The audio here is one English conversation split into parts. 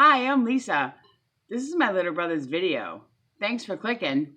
Hi, I'm Lisa. This is my little brother's video. Thanks for clicking.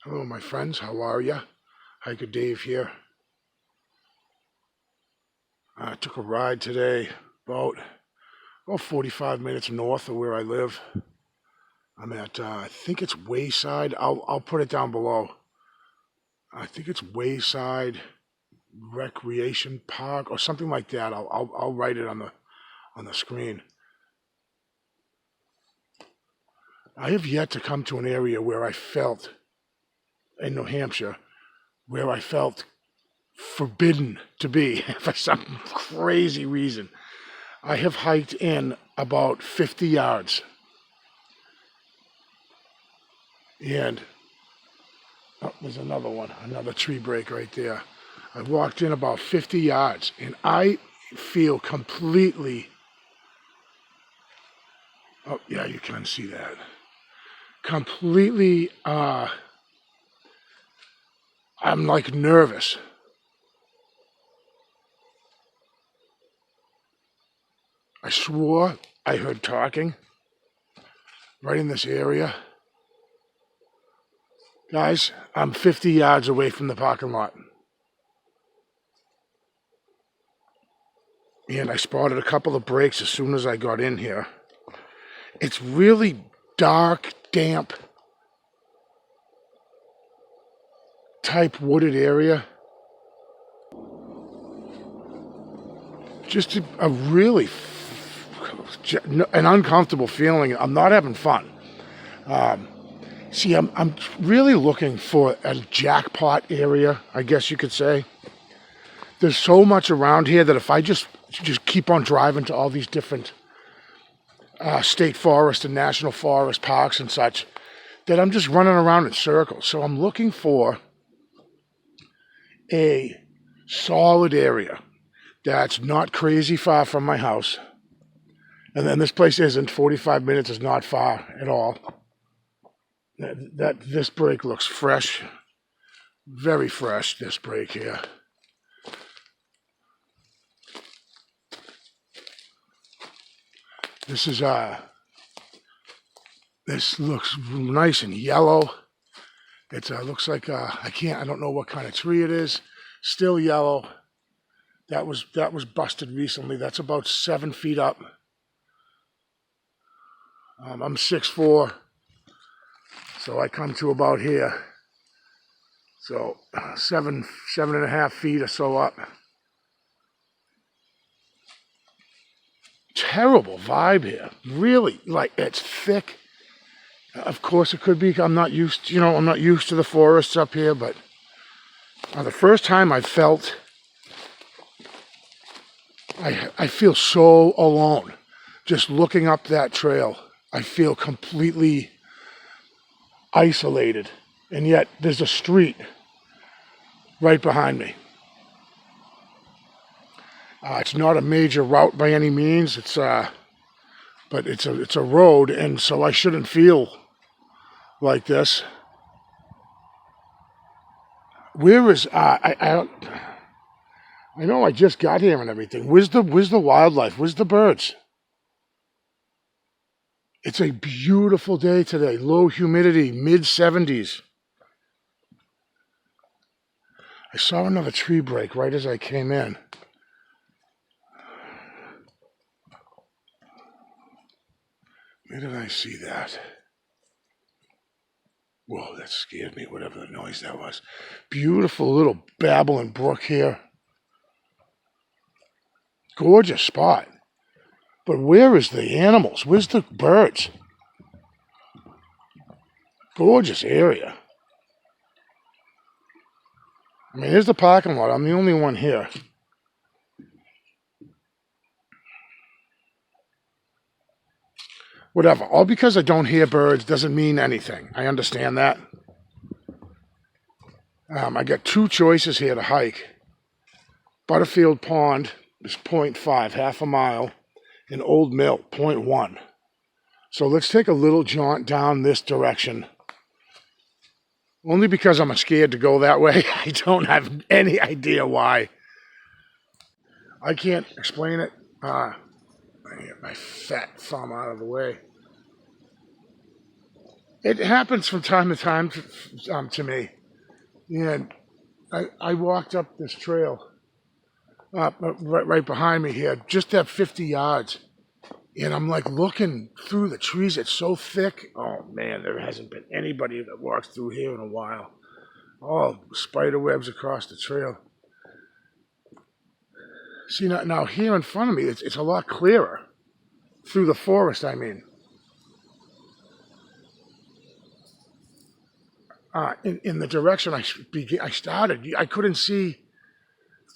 Hello, my friends. How are ya? Hiker Dave here. I took a ride today about 45 minutes north of where I live. I'm at, I think it's WAYSIDE. I'll put it down below. I think it's WAYSIDE Recreation Park or something like that. I'll write it on the screen. I have yet to come to an area where I felt in New Hampshire where I felt forbidden to be for some crazy reason. I have hiked in about 50 yards. And there's another one, another tree break right there. I walked in about 50 yards and I feel completely, oh yeah, you can see that. Completely, I'm like nervous. I swore I heard talking right in this area. Guys, I'm 50 yards away from the parking lot. And I spotted a couple of breaks as soon as I got in here. It's really dark, damp type wooded area. Just a really an uncomfortable feeling. I'm not having fun. See, I'm really looking for a jackpot area, I guess you could say. There's so much around here that if I just keep on driving to all these different state forest and national forest parks and such, that I'm just running around in circles. So I'm looking for a solid area that's not crazy far from my house. And then this place isn't. 45 minutes is not far at all. This break looks fresh. Very fresh, this break here. This is this looks nice and yellow. It looks like I don't know what kind of tree it is. Still yellow. That was busted recently. That's about 7 feet up. I'm 6'4", so I come to about here. So 7.5 feet or so up. Terrible vibe here. Really, like it's thick. Of course, it could be. I'm not used to the forests up here, but the first time I felt, I feel so alone. Just looking up that trail, I feel completely isolated, and yet there's a street right behind me. It's not a major route by any means. But it's a road, and so I shouldn't feel like this. Where is I know I just got here and everything. Where's the wildlife? Where's the birds? It's a beautiful day today. Low humidity, mid 70s. I saw another tree break right as I came in. Where did I see that? Whoa, that scared me, whatever the noise that was. Beautiful little babbling brook here. Gorgeous spot. But where is the animals? Where's the birds? Gorgeous area. I mean, here's the parking lot. I'm the only one here. Whatever. All because I don't hear birds doesn't mean anything. I understand that. I got two choices here to hike. Butterfield Pond is 0.5, half a mile, and Old Mill, 0.1. So let's take a little jaunt down this direction. Only because I'm scared to go that way. I don't have any idea why. I can't explain it. I get my fat thumb out of the way. It happens from time to time to me. And I walked up this trail right behind me here, just at 50 yards. And I'm like looking through the trees. It's so thick. Oh, man, there hasn't been anybody that walks through here in a while. Oh, spider webs across the trail. See, now here in front of me, it's a lot clearer. Through the forest, I mean. In the direction I started, I couldn't see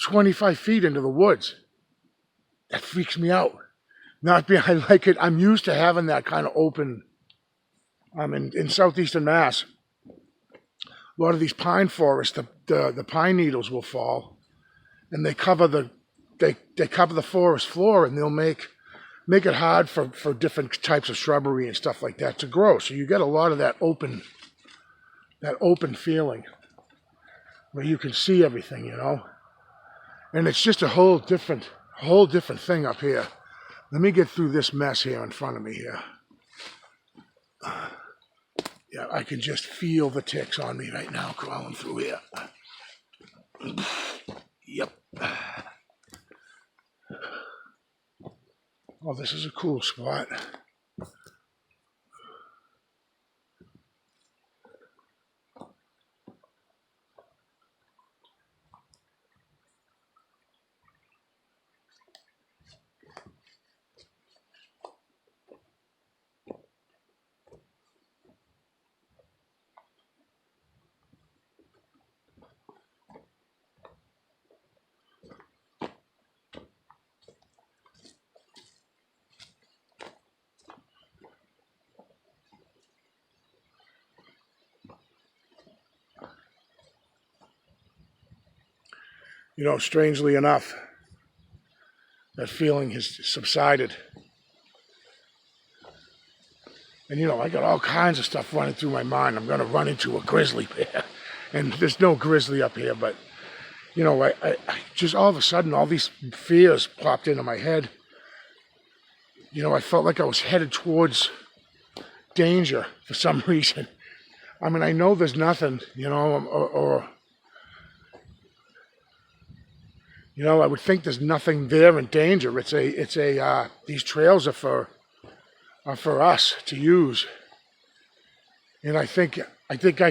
25 feet into the woods. That freaks me out. Not being, I like it. I'm used to having that kind of open. In southeastern Mass, a lot of these pine forests, the pine needles will fall, and they cover the forest floor, and they'll make it hard for different types of shrubbery and stuff like that to grow. So you get a lot of that open feeling where you can see everything, And it's just a whole different thing up here. Let me get through this mess here in front of me here. Yeah, I can just feel the ticks on me right now crawling through here. Yep. Oh, this is a cool spot. Strangely enough, that feeling has subsided. And, I got all kinds of stuff running through my mind. I'm going to run into a grizzly bear. And there's no grizzly up here, but, I just all of a sudden, all these fears popped into my head. I felt like I was headed towards danger for some reason. I mean, I know there's nothing, I would think there's nothing there in danger. These trails are for us to use. And I think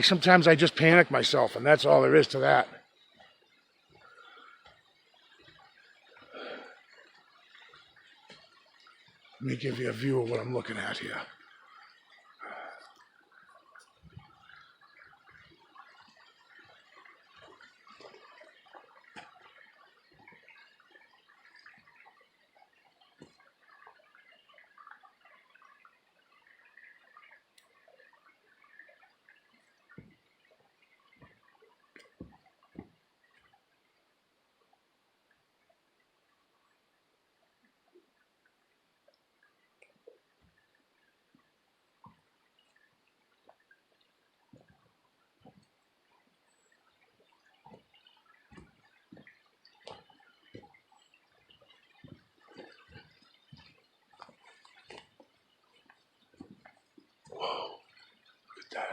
sometimes I just panic myself, and that's all there is to that. Let me give you a view of what I'm looking at here.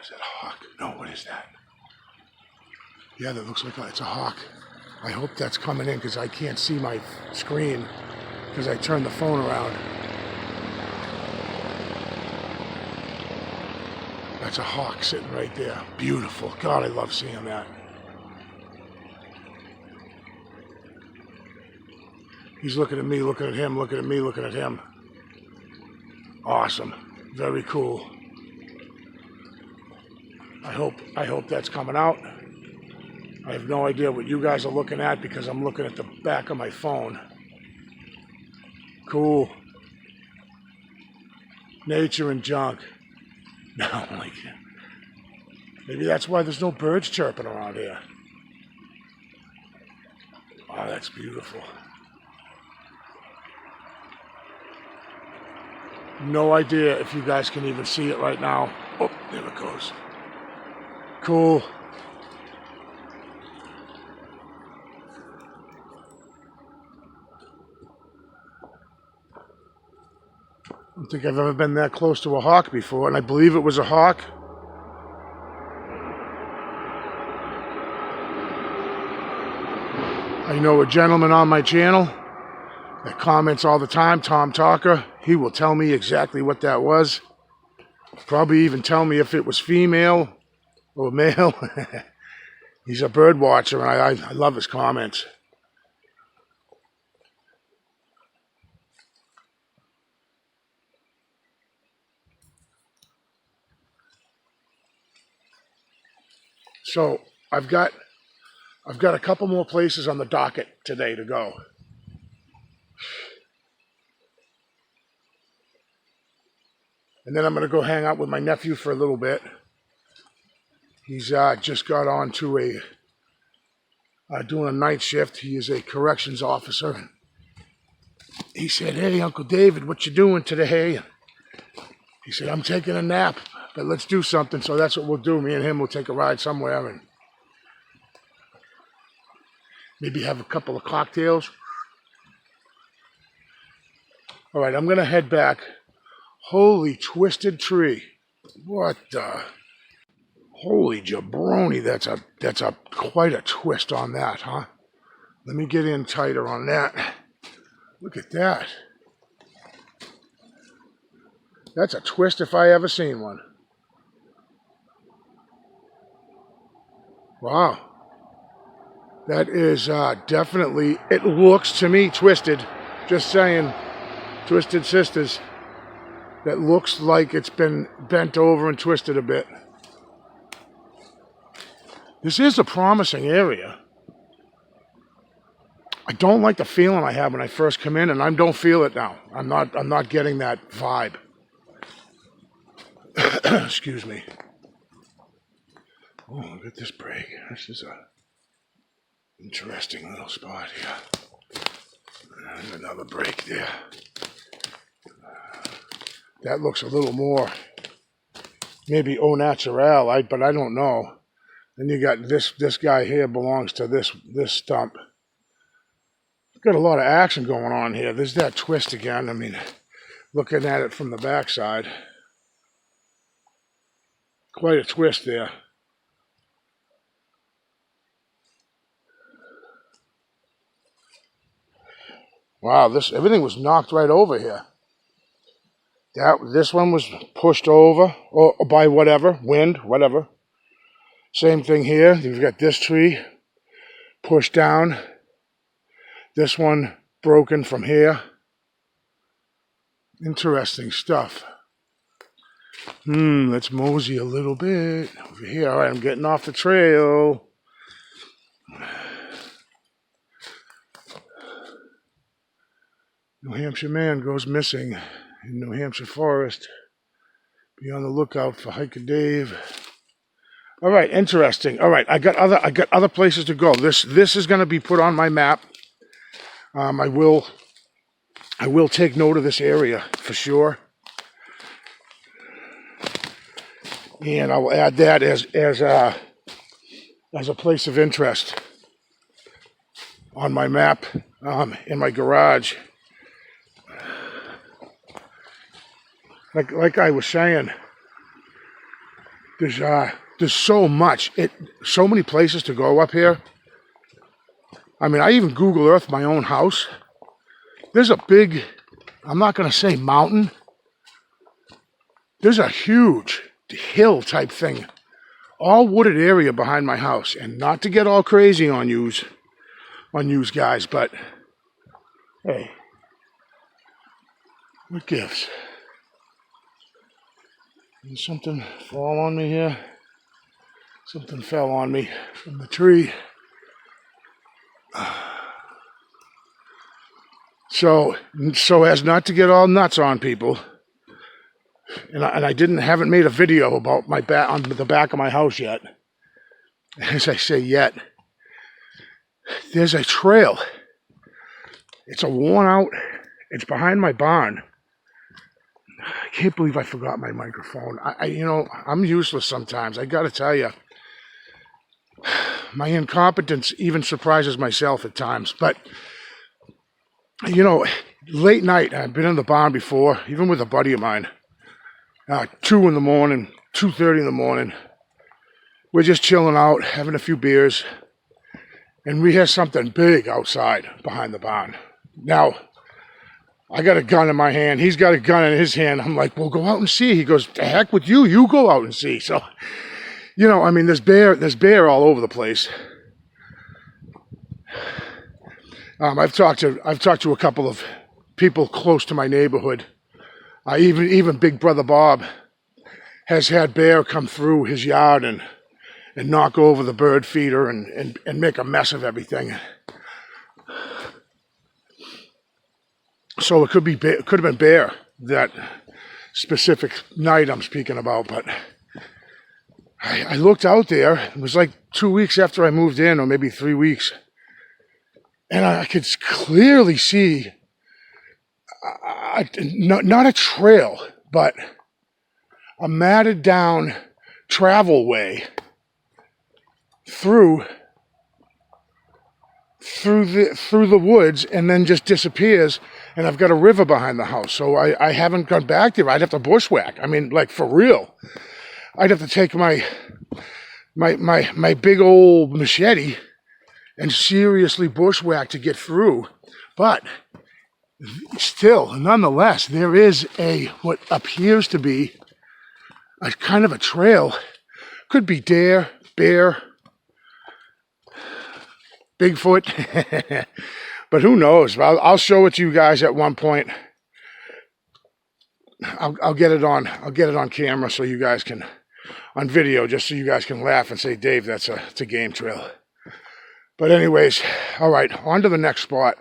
Is that a hawk? No, what is that? Yeah, that looks like it's a hawk. I hope that's coming in because I can't see my screen because I turned the phone around. That's a hawk sitting right there. Beautiful. God, I love seeing that. He's looking at me, looking at him, looking at me, looking at him. Awesome. Very cool. I hope that's coming out. I have no idea what you guys are looking at because I'm looking at the back of my phone. Cool. Nature and junk. No, like, maybe that's why there's no birds chirping around here. Oh, that's beautiful. No idea if you guys can even see it right now. Oh, there it goes. Cool. I don't think I've ever been that close to a hawk before, and I believe it was a hawk. I know a gentleman on my channel that comments all the time, Tom Talker. He will tell me exactly what that was. Probably even tell me if it was female or male. He's a bird watcher, and I love his comments. So I've got a couple more places on the docket today to go. And then I'm going to go hang out with my nephew for a little bit. He's just got on to doing a night shift. He is a corrections officer. He said, "Hey, Uncle David, what you doing today?" He said, "I'm taking a nap, but let's do something." So that's what we'll do. Me and him will take a ride somewhere and maybe have a couple of cocktails. All right, I'm going to head back. Holy twisted tree. What the? Holy jabroni, that's a quite a twist on that, huh? Let me get in tighter on that. Look at that. That's a twist if I ever seen one. Wow. That is definitely, it looks to me twisted. Just saying, Twisted Sisters. That looks like it's been bent over and twisted a bit. This is a promising area. I don't like the feeling I had when I first come in, and I don't feel it now. I'm not getting that vibe. Excuse me. Oh, look at this break. This is a interesting little spot here. And another break there. That looks a little more maybe au naturel, but I don't know. Then you got this guy here belongs to this stump. Got a lot of action going on here. There's that twist again. I mean, looking at it from the backside. Quite a twist there. Wow, everything was knocked right over here. This one was pushed over or by whatever, wind, whatever. Same thing here. You've got this tree pushed down. This one broken from here. Interesting stuff. Let's mosey a little bit over here. All right, I'm getting off the trail. New Hampshire man goes missing in New Hampshire forest. Be on the lookout for Hiker Dave. All right, interesting. All right, I got other places to go. This is going to be put on my map. I will take note of this area for sure, and I will add that as a place of interest on my map in my garage. Like I was saying, There's so much. So many places to go up here. I mean, I even Google Earth my own house. There's a big, I'm not going to say mountain. There's a huge hill type thing. All wooded area behind my house. And not to get all crazy on yous guys, but hey, what gives? Did something fall on me here? Something fell on me from the tree. So as not to get all nuts on people, and I haven't made a video about my back on the back of my house yet. As I say yet, there's a trail. It's a worn out. It's behind my barn. I can't believe I forgot my microphone. I'm useless sometimes. I got to tell you, my incompetence even surprises myself at times. But late night, I've been in the barn before, even with a buddy of mine. 2 in the morning, 2:30 in the morning. We're just chilling out, having a few beers, and we hear something big outside behind the barn. Now, I got a gun in my hand. He's got a gun in his hand. I'm like, well, go out and see. He goes, the heck with you. You go out and see. So, there's bear all over the place. I've talked to a couple of people close to my neighborhood. Even Big Brother Bob has had bear come through his yard and knock over the bird feeder and make a mess of everything. So it could have been bear that specific night I'm speaking about. But I looked out there. It was like 2 weeks after I moved in, or maybe 3 weeks, and I could clearly see. Not a trail, but a matted down travel way through the woods, and then just disappears. And I've got a river behind the house, so I haven't gone back there. I'd have to bushwhack. I mean, like, for real. I'd have to take my big old machete and seriously bushwhack to get through. But still, nonetheless, there is what appears to be a kind of a trail. Could be deer, bear, Bigfoot, but who knows? I'll show it to you guys at one point. I'll get it on camera so you guys can, on video, just so you guys can laugh and say, Dave, it's a game trail. But anyways, all right, on to the next spot.